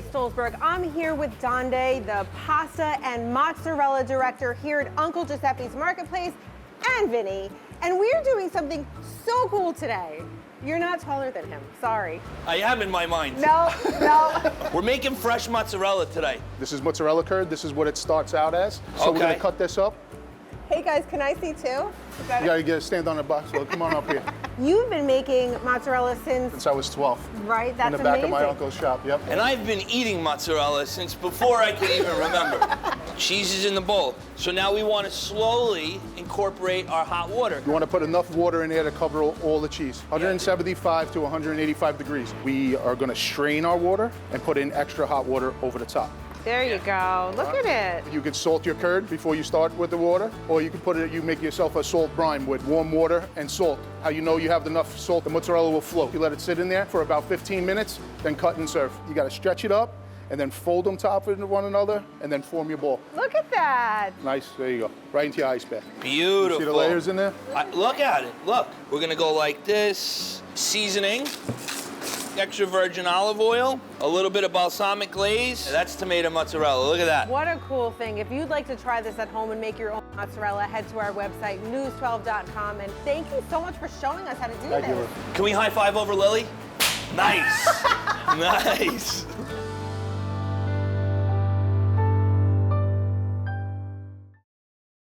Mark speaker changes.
Speaker 1: Lily Stolzberg. I'm here with Donde, the pasta and mozzarella director here at Uncle Giuseppe's Marketplace, and Vinny. And we're doing something so cool today. You're not taller than him, sorry.
Speaker 2: I am in my mind.
Speaker 1: No.
Speaker 2: We're making fresh mozzarella today.
Speaker 3: This is mozzarella curd. This is what it starts out as. So we're gonna cut this up.
Speaker 1: Hey guys, can I see too?
Speaker 3: You gotta get a stand on the box, so come on up here.
Speaker 1: You've been making mozzarella since
Speaker 3: I was 12.
Speaker 1: Right, that's
Speaker 3: in the back
Speaker 1: amazing.
Speaker 3: of my uncle's shop, yep.
Speaker 2: And I've been eating mozzarella since before I could even remember. Cheese is in the bowl. So now we want to slowly incorporate our hot water.
Speaker 3: You want to put enough water in there to cover all the cheese. 175 to 185 degrees. We are gonna strain our water and put in extra hot water over the top.
Speaker 1: There you go, look at it.
Speaker 3: You can salt your curd before you start with the water, or you can you make yourself a salt brine with warm water and salt. How you know you have enough salt, the mozzarella will float. You let it sit in there for about 15 minutes, then cut and serve. You gotta stretch it up, and then fold them top into one another, and then form your ball.
Speaker 1: Look at that.
Speaker 3: Nice, there you go. Right into your ice bag.
Speaker 2: Beautiful.
Speaker 3: See the layers in there?
Speaker 2: Look at it, look. We're gonna go like this. Seasoning, extra virgin olive oil, a little bit of balsamic glaze. That's tomato mozzarella, look at that.
Speaker 1: What a cool thing. If you'd like to try this at home and make your own mozzarella, head to our website, news12.com. And thank you so much for showing us how to do
Speaker 3: Thank you.
Speaker 1: this.
Speaker 2: Can we high five over Lily? Nice, nice.